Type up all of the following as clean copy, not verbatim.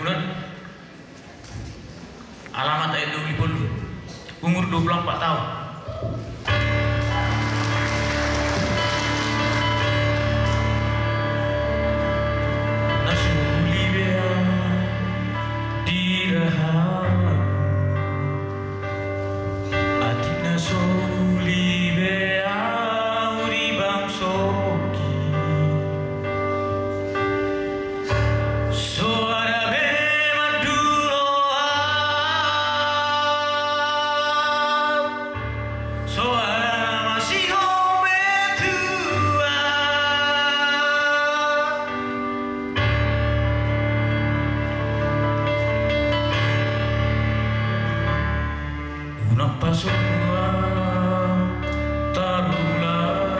Bunat. Alamat ayat 20, umur 24 tahun. Nasuli bea diraha ati nasuli bea uri bangsoki suara Unapa semua tarulah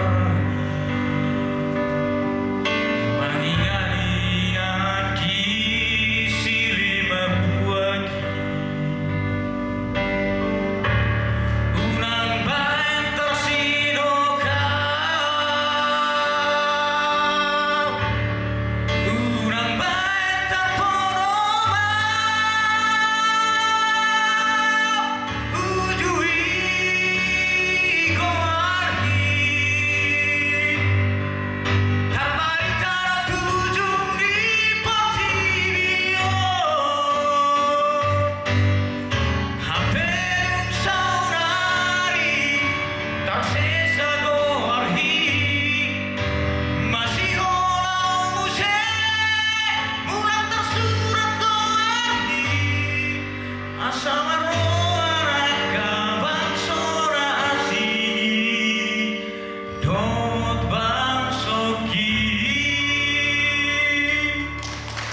mengingat kisah buat unang baik tersidokau unang baik terponoma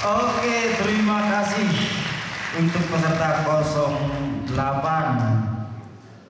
Oke, terima kasih untuk peserta 08.